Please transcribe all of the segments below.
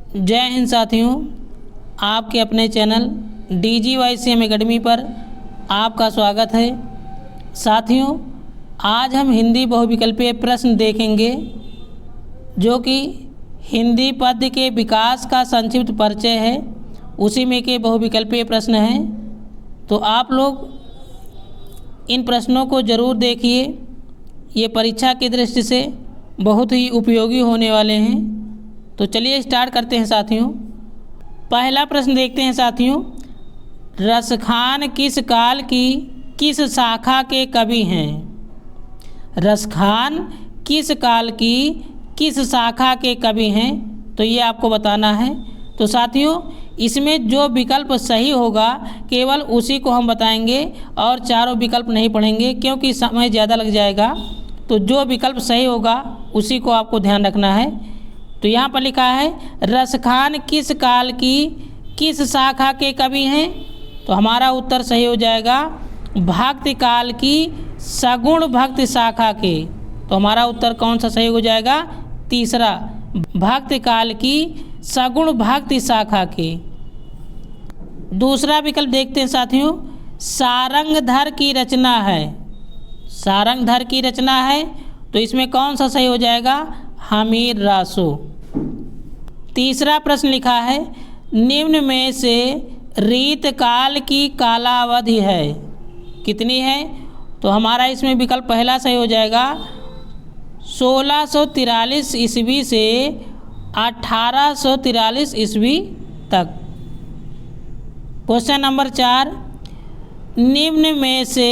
जय हिंद साथियों, आपके अपने चैनल DGYCM एकेडमी पर आपका स्वागत है। साथियों, आज हम हिंदी बहुविकल्पीय प्रश्न देखेंगे जो कि हिंदी पद्य के विकास का संक्षिप्त परिचय है, उसी में के बहुविकल्पीय प्रश्न हैं। तो आप लोग इन प्रश्नों को ज़रूर देखिए, ये परीक्षा की दृष्टि से बहुत ही उपयोगी होने वाले हैं। तो चलिए स्टार्ट करते हैं साथियों। पहला प्रश्न देखते हैं साथियों। रसखान किस काल की किस शाखा के कवि हैं? रसखान किस काल की किस शाखा के कवि हैं? तो ये आपको बताना है। तो साथियों, इसमें जो विकल्प सही होगा केवल उसी को हम बताएंगे और चारों विकल्प नहीं पढ़ेंगे क्योंकि समय ज़्यादा लग जाएगा। तो जो विकल्प सही होगा उसी को आपको ध्यान रखना है। तो यहाँ पर लिखा है रसखान किस काल की किस शाखा के कवि हैं? तो हमारा उत्तर सही हो जाएगा भक्ति काल की सगुण भक्ति शाखा के। तो हमारा उत्तर कौन सा सही हो जाएगा? तीसरा, भक्ति काल की सगुण भक्ति शाखा के। दूसरा विकल्प देखते हैं साथियों। सारंगधर की रचना है। सारंगधर की रचना है तो इसमें कौन सा सही हो जाएगा? हमीर रासो। तीसरा प्रश्न लिखा है निम्न में से रीत काल की कालावधि है कितनी है? तो हमारा इसमें विकल्प पहला सही हो जाएगा 1643 ईस्वी से 1843 ईस्वी तक। क्वेश्चन नंबर 4, निम्न में से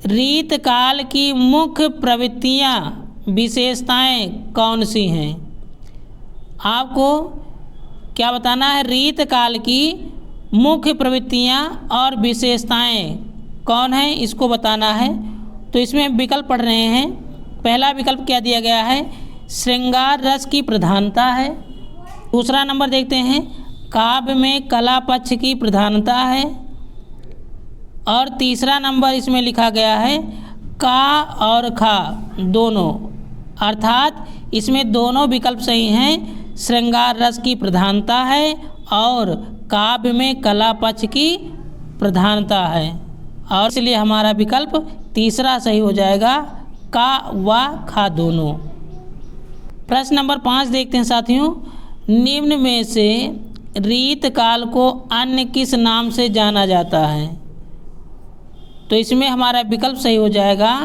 रीत काल की मुख्य प्रवृत्तियाँ विशेषताएं कौन सी हैं? आपको क्या बताना है? रीत काल की मुख्य प्रवृत्तियाँ और विशेषताएं कौन हैं, इसको बताना है। तो इसमें विकल्प पढ़ रहे हैं। पहला विकल्प क्या दिया गया है? श्रृंगार रस की प्रधानता है। दूसरा नंबर देखते हैं, काव्य में कला पक्ष की प्रधानता है। और तीसरा नंबर इसमें लिखा गया है का और खा दोनों, अर्थात इसमें दोनों विकल्प सही हैं। श्रृंगार रस की प्रधानता है और काव्य में कला पक्ष की प्रधानता है, और इसलिए हमारा विकल्प तीसरा सही हो जाएगा, का व खा दोनों। प्रश्न नंबर 5 देखते हैं साथियों। निम्न में से रीत काल को अन्य किस नाम से जाना जाता है? तो इसमें हमारा विकल्प सही हो जाएगा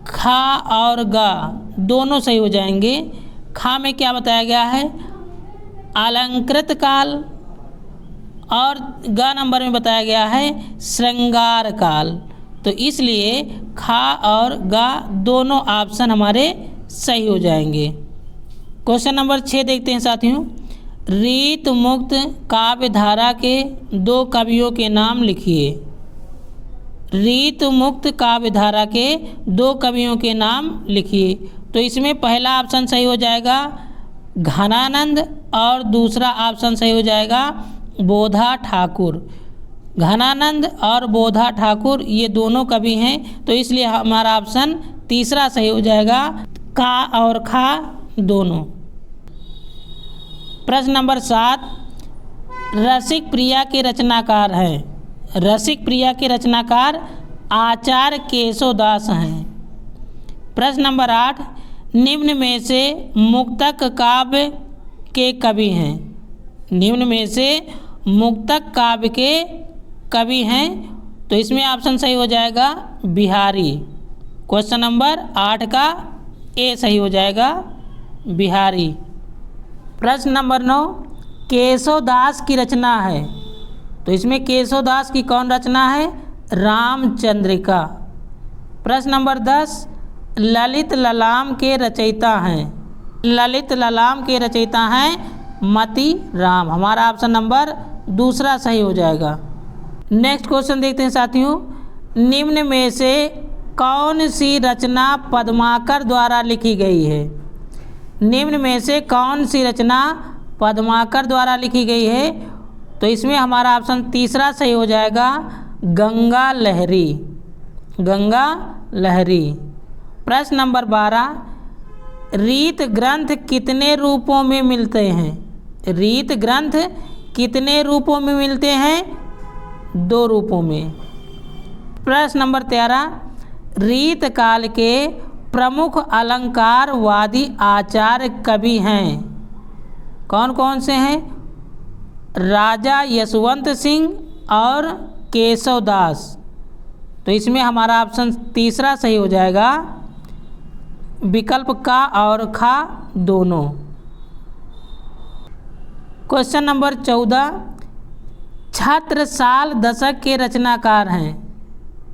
खा और गा दोनों सही हो जाएंगे। खा में क्या बताया गया है? अलंकृत काल, और गा नंबर में बताया गया है श्रृंगार काल। तो इसलिए खा और गा दोनों ऑप्शन हमारे सही हो जाएंगे। क्वेश्चन नंबर 6 देखते हैं साथियों। रीत मुक्त काव्य धारा के 2 कवियों के नाम लिखिए। रीत मुक्त काव्य धारा के 2 कवियों के नाम लिखिए। तो इसमें पहला ऑप्शन सही हो जाएगा घनानंद और दूसरा ऑप्शन सही हो जाएगा बोधा ठाकुर। घनानंद और बोधा ठाकुर ये दोनों कवि हैं, तो इसलिए हमारा ऑप्शन तीसरा सही हो जाएगा, का और खा दोनों। प्रश्न नंबर 7, रसिक प्रिया के रचनाकार हैं। रसिक प्रिया के रचनाकार आचार्य केशवदास हैं। प्रश्न नंबर 8, निम्न में से मुक्तक काव्य के कवि हैं। निम्न में से मुक्तक काव्य के कवि हैं, तो इसमें ऑप्शन सही हो जाएगा बिहारी। क्वेश्चन नंबर 8 का ए सही हो जाएगा, बिहारी। प्रश्न नंबर 9, केशवदास की रचना है। तो इसमें केशवदास की कौन रचना है? रामचंद्रिका। प्रश्न नंबर 10, ललित ललाम के रचयिता हैं। ललित ललाम के रचयिता हैं मति राम। हमारा ऑप्शन नंबर दूसरा सही हो जाएगा। नेक्स्ट क्वेश्चन देखते हैं साथियों। निम्न में से कौन सी रचना पद्माकर द्वारा लिखी गई है? निम्न में से कौन सी रचना पद्माकर द्वारा लिखी गई है? तो इसमें हमारा ऑप्शन तीसरा सही हो जाएगा, गंगा लहरी। गंगा लहरी। प्रश्न नंबर 12, रीत ग्रंथ कितने रूपों में मिलते हैं? रीत ग्रंथ कितने रूपों में मिलते हैं? 2 रूपों में। प्रश्न नंबर 13, रीत काल के प्रमुख अलंकारवादी आचार्य कवि हैं? कौन कौन से हैं? राजा यशवंत सिंह और केशव दास। तो इसमें हमारा ऑप्शन तीसरा सही हो जाएगा, विकल्प का और खा दोनों। क्वेश्चन नंबर 14, छत्रसाल दशक के रचनाकार हैं?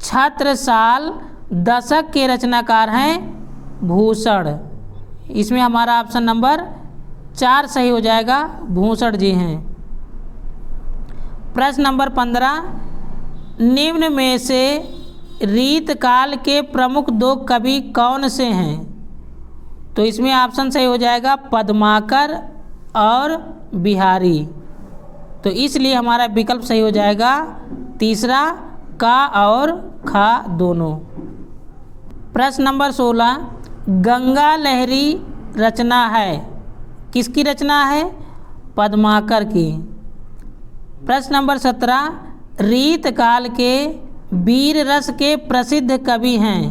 छत्रसाल दशक के रचनाकार हैं भूषण। इसमें हमारा ऑप्शन नंबर 4 सही हो जाएगा, भूषण जी हैं। प्रश्न नंबर 15, निम्न में से रीत काल के प्रमुख 2 कवि कौन से हैं? तो इसमें ऑप्शन सही हो जाएगा पद्माकर और बिहारी। तो इसलिए हमारा विकल्प सही हो जाएगा तीसरा, का और खा दोनों। प्रश्न नंबर 16, गंगा लहरी रचना है? किसकी रचना है? पद्माकर की। प्रश्न नंबर 17, रीत काल के वीर रस के प्रसिद्ध कवि हैं?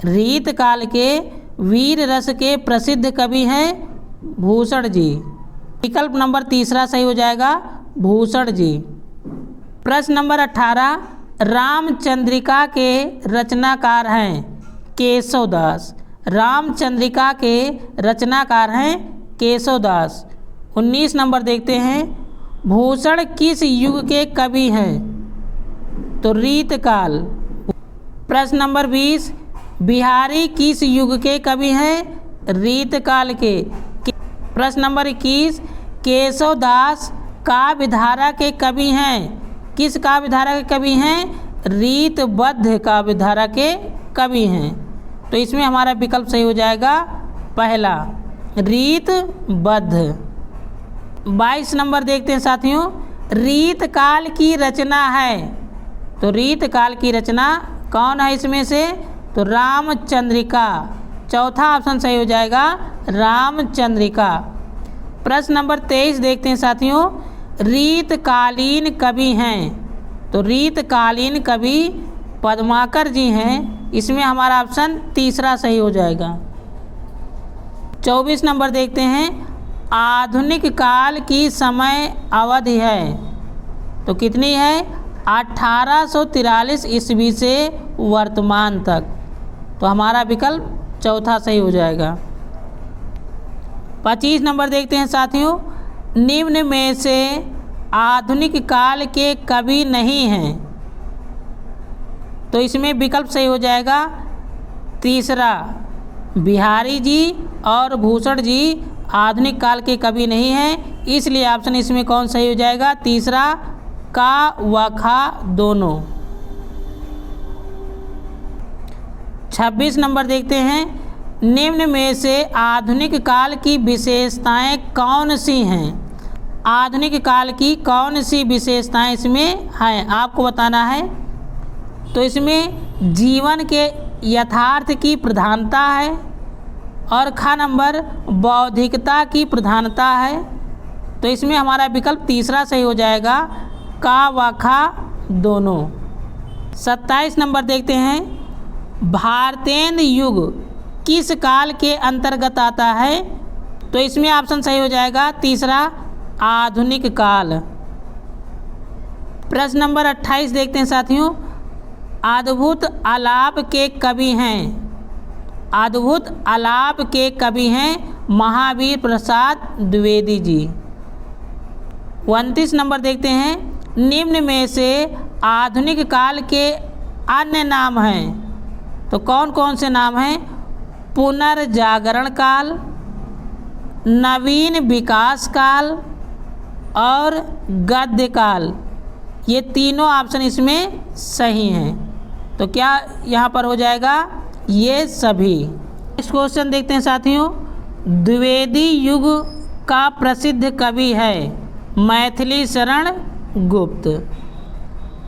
रीत काल के वीर रस के प्रसिद्ध कवि हैं भूषण जी। विकल्प नंबर तीसरा सही हो जाएगा, भूषण जी। प्रश्न नंबर 18, रामचंद्रिका के रचनाकार हैं? केशव दास। रामचंद्रिका के रचनाकार हैं केशव दास। 19 नंबर देखते हैं, भूषण किस युग के कवि हैं? तो रीत काल। प्रश्न नंबर 20, बिहारी किस युग के कवि हैं? रीत काल के। प्रश्न नंबर 21, केशव दास काव्य धारा के कवि हैं? किस काव्य धारा के कवि हैं? रीतबद्ध काव्य धारा के कवि हैं। तो इसमें हमारा विकल्प सही हो जाएगा पहला, रीतबद्ध। 22 नंबर देखते हैं साथियों, रीत काल की रचना है? तो रीत काल की रचना कौन है इसमें से? तो रामचंद्रिका। चौथा ऑप्शन सही हो जाएगा, रामचंद्रिका। प्रश्न नंबर 23 देखते हैं साथियों, रीतकालीन कवि हैं? तो रीतकालीन कवि पद्माकर जी हैं। इसमें हमारा ऑप्शन तीसरा सही हो जाएगा। 24 नंबर देखते हैं, आधुनिक काल की समय अवधि है? तो कितनी है? 1843 ईस्वी से वर्तमान तक। तो हमारा विकल्प चौथा सही हो जाएगा। 25 नंबर देखते हैं साथियों, निम्न में से आधुनिक काल के कवि नहीं हैं? तो इसमें विकल्प सही हो जाएगा तीसरा, बिहारी जी और भूषण जी आधुनिक काल के कवि नहीं हैं। इसलिए ऑप्शन इसमें कौन सही हो जाएगा? तीसरा, का व खा दोनों। 26 नंबर देखते हैं, निम्न में से आधुनिक काल की विशेषताएं कौन सी हैं? आधुनिक काल की कौन सी विशेषताएं इसमें हैं, आपको बताना है। तो इसमें जीवन के यथार्थ की प्रधानता है और खा नंबर बौद्धिकता की प्रधानता है। तो इसमें हमारा विकल्प तीसरा सही हो जाएगा, का व खा दोनों। 27 नंबर देखते हैं, भारतेंद्र युग किस काल के अंतर्गत आता है? तो इसमें ऑप्शन सही हो जाएगा तीसरा, आधुनिक काल। प्रश्न नंबर 28 देखते हैं साथियों, अद्भुत आलाप के कवि हैं? अद्भुत आलाप के कवि हैं महावीर प्रसाद द्विवेदी जी। 29 नंबर देखते हैं, निम्न में से आधुनिक काल के अन्य नाम हैं? तो कौन कौन से नाम हैं? पुनर्जागरण काल, नवीन विकास काल और गद्य काल। ये तीनों ऑप्शन इसमें सही हैं। तो क्या यहाँ पर हो जाएगा? ये सभी। इस क्वेश्चन देखते हैं साथियों, द्विवेदी युग का प्रसिद्ध कवि है मैथिली शरण गुप्त।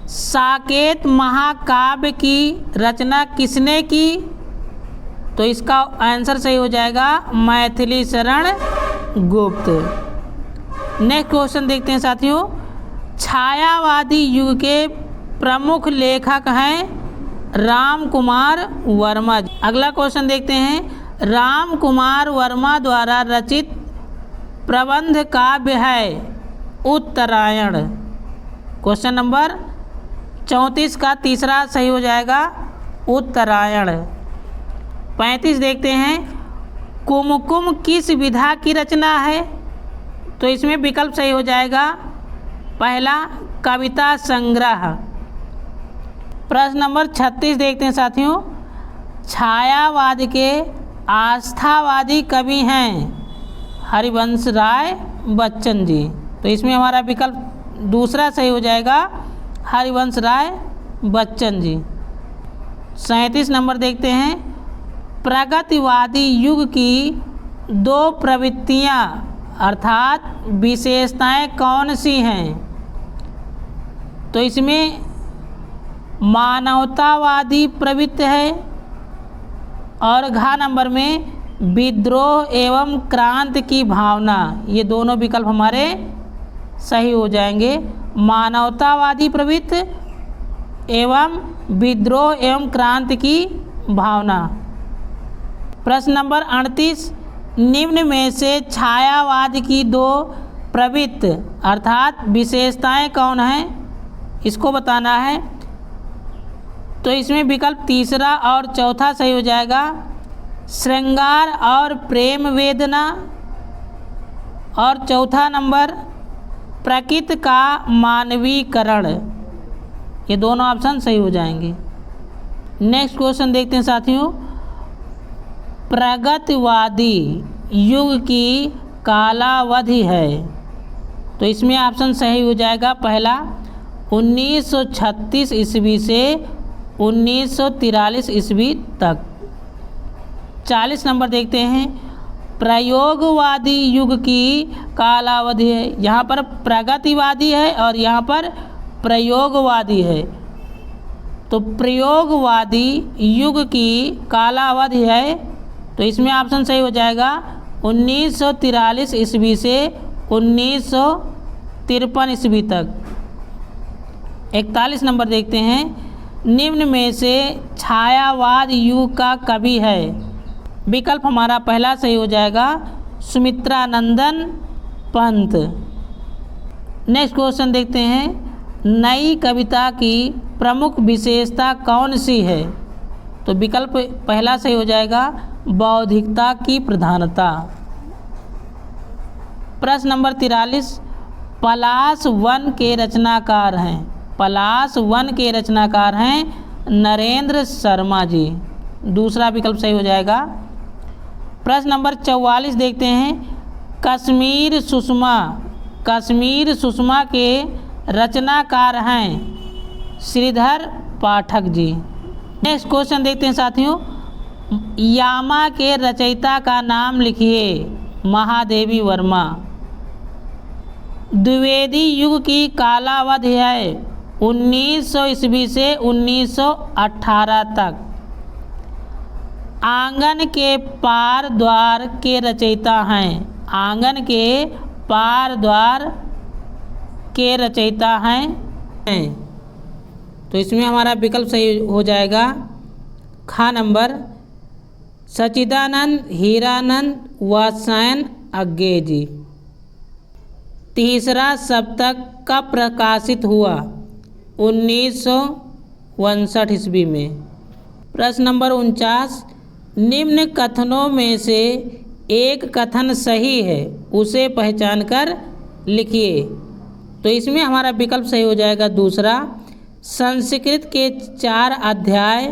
साकेत महाकाव्य की रचना किसने की? तो इसका आंसर सही हो जाएगा मैथिली शरण गुप्त। नेक्स्ट क्वेश्चन देखते हैं साथियों। छायावादी युग के प्रमुख लेखक हैं राम कुमार वर्मा। अगला क्वेश्चन देखते हैं। राम कुमार वर्मा द्वारा रचित प्रबंध काव्य है उत्तरायण। क्वेश्चन नंबर 34 का तीसरा सही हो जाएगा उत्तरायण। 35 देखते हैं। कुमकुम किस विधा की रचना है? तो इसमें विकल्प सही हो जाएगा पहला कविता संग्रह। प्रश्न नंबर 36 देखते हैं साथियों। छायावाद के आस्थावादी कवि हैं हरिवंश राय बच्चन जी। तो इसमें हमारा विकल्प दूसरा सही हो जाएगा हरिवंश राय बच्चन जी। 37 नंबर देखते हैं। प्रगतिवादी युग की दो प्रवृत्तियां अर्थात विशेषताएं कौन सी हैं? तो इसमें मानवतावादी प्रवृत्ति है और घ नंबर में विद्रोह एवं क्रांति की भावना। ये दोनों विकल्प हमारे सही हो जाएंगे। मानवतावादी प्रवृत्ति एवं विद्रोह एवं क्रांति की भावना। प्रश्न नंबर 38। निम्न में से छायावाद की दो प्रवृत्ति अर्थात विशेषताएं कौन हैं, इसको बताना है। तो इसमें विकल्प तीसरा और चौथा सही हो जाएगा श्रृंगार और प्रेम वेदना, और चौथा नंबर प्रकृति का मानवीकरण। ये दोनों ऑप्शन सही हो जाएंगे। नेक्स्ट क्वेश्चन देखते हैं साथियों। प्रगतिवादी युग की कालावधि है। तो इसमें ऑप्शन सही हो जाएगा पहला 1936 ईस्वी से 1943 ईस्वी तक। 40 नंबर देखते हैं। प्रयोगवादी युग की कालावधि है। यहाँ पर प्रगतिवादी है और यहाँ पर प्रयोगवादी है। तो प्रयोगवादी युग की कालावधि है। तो इसमें ऑप्शन सही हो जाएगा 1943 ईस्वी से 1953 ईस्वी तक। 41 नंबर देखते हैं। निम्न में से छायावाद युग का कवि है। विकल्प हमारा पहला सही हो जाएगा सुमित्रानंदन पंत। नेक्स्ट क्वेश्चन देखते हैं। नई कविता की प्रमुख विशेषता कौन सी है? तो विकल्प पहला सही हो जाएगा बौद्धिकता की प्रधानता। प्रश्न नंबर 43। पलाश वन के रचनाकार हैं। पलाश वन के रचनाकार हैं नरेंद्र शर्मा जी। दूसरा विकल्प सही हो जाएगा। प्रश्न नंबर 44 देखते हैं। कश्मीर सुषमा के रचनाकार हैं श्रीधर पाठक जी। नेक्स्ट क्वेश्चन देखते हैं साथियों। यामा के रचयिता का नाम लिखिए। महादेवी वर्मा। द्विवेदी युग की कालावधि है 1900 ईस्वी से 1918 तक। आंगन के पार द्वार के रचयिता हैं। आंगन के पार द्वार के रचयिता हैं। तो इसमें हमारा विकल्प सही हो जाएगा ख नंबर सच्चिदानंद हीरानंद वात्स्यायन अज्ञे जी। तीसरा सप्तक कब प्रकाशित हुआ? 1959 ईस्वी में। प्रश्न नंबर 49। निम्न कथनों में से एक कथन सही है, उसे पहचान कर लिखिए। तो इसमें हमारा विकल्प सही हो जाएगा दूसरा। संस्कृत के 4 अध्याय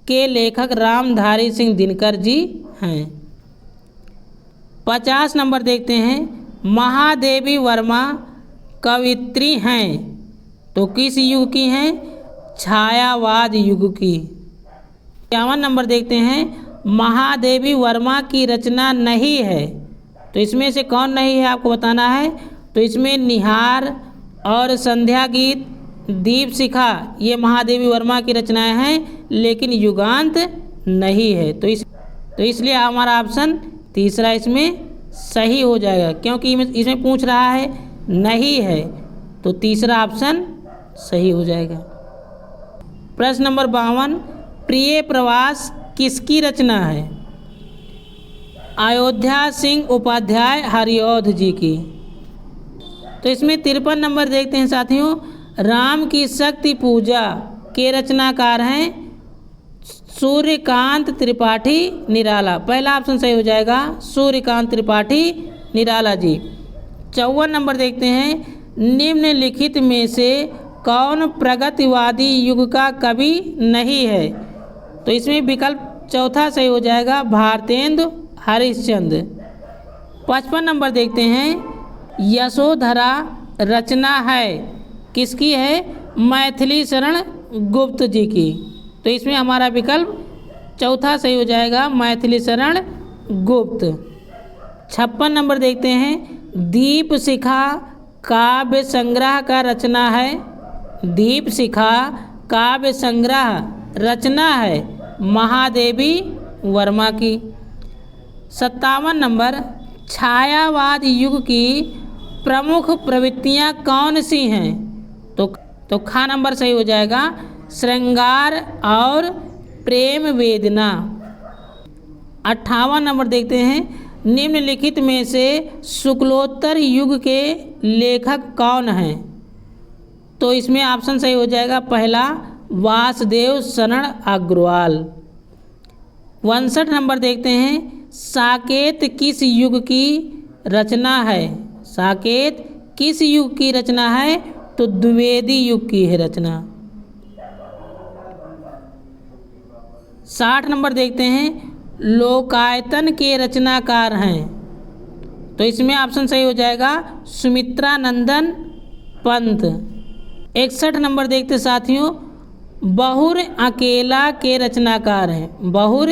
के लेखक रामधारी सिंह दिनकर जी हैं। 50 नंबर देखते हैं। महादेवी वर्मा कवित्री हैं तो किस युग की हैं? छायावाद युग की। 51 नंबर देखते हैं। महादेवी वर्मा की रचना नहीं है तो इसमें से कौन नहीं है आपको बताना है। तो इसमें निहार और संध्या गीत, दीप शिखा ये महादेवी वर्मा की रचनाएं हैं लेकिन युगांत नहीं है। तो तो इसलिए हमारा ऑप्शन तीसरा इसमें सही हो जाएगा, क्योंकि इसमें पूछ रहा है नहीं है, तो तीसरा ऑप्शन सही हो जाएगा। प्रश्न नंबर 52, प्रिय प्रवास किसकी रचना है? अयोध्या सिंह उपाध्याय हरिऔध जी की। तो इसमें 53 नंबर देखते हैं साथियों, राम की शक्ति पूजा के रचनाकार हैं सूर्यकांत त्रिपाठी निराला। पहला ऑप्शन सही हो जाएगा, सूर्यकांत त्रिपाठी निराला जी। 54 नंबर देखते हैं, निम्नलिखित में से कौन प्रगतिवादी युग का कवि नहीं है? तो इसमें विकल्प चौथा सही हो जाएगा, भारतेंदु हरिश्चंद्र। 55 नंबर देखते हैं, यशोधरा रचना है किसकी है? मैथिली शरण गुप्त जी की। तो इसमें हमारा विकल्प चौथा सही हो जाएगा, मैथिली शरण गुप्त। 56 नंबर देखते हैं, दीप शिखा काव्य संग्रह का रचना है। दीप शिखा काव्य संग्रह रचना है महादेवी वर्मा की। 57 नंबर, छायावाद युग की प्रमुख प्रवृत्तियां कौन सी हैं? तो खा नंबर सही हो जाएगा, श्रृंगार और प्रेम वेदना। 58 नंबर देखते हैं, निम्नलिखित में से शुक्लोत्तर युग के लेखक कौन हैं? तो इसमें ऑप्शन सही हो जाएगा, पहला वासुदेव शरण अग्रवाल। 59 नंबर देखते हैं, साकेत किस युग की रचना है? साकेत किस युग की रचना है? तो द्विवेदी युग की है रचना। 60 नंबर देखते हैं, लोकायतन के रचनाकार हैं। तो इसमें ऑप्शन सही हो जाएगा, सुमित्रानंदन पंत। 61 नंबर देखते साथियों, बहुर अकेला के रचनाकार हैं। बहुर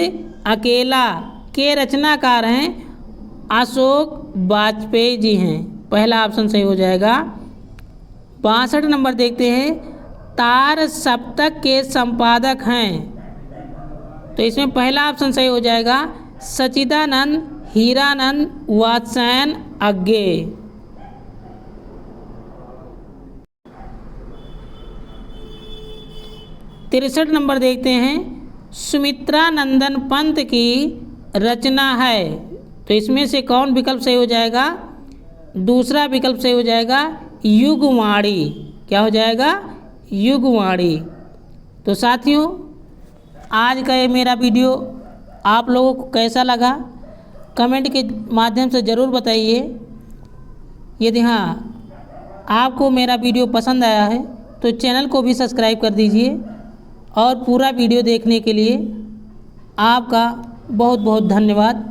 अकेला के रचनाकार हैं अशोक वाजपेयी जी हैं। पहला ऑप्शन सही हो जाएगा। 62 नंबर देखते हैं, तार सप्तक के संपादक हैं। तो इसमें पहला ऑप्शन सही हो जाएगा, सच्चिदानंद हीरानंद वात्स्यायन अज्ञे। 63 नंबर देखते हैं, सुमित्रानंदन पंत की रचना है। तो इसमें से कौन विकल्प सही हो जाएगा? दूसरा विकल्प सही हो जाएगा, युगवाणी। क्या हो जाएगा? युगवाणी। तो साथियों, आज का ये मेरा वीडियो आप लोगों को कैसा लगा कमेंट के माध्यम से ज़रूर बताइए। यदि हाँ आपको मेरा वीडियो पसंद आया है तो चैनल को भी सब्सक्राइब कर दीजिए, और पूरा वीडियो देखने के लिए आपका बहुत बहुत धन्यवाद।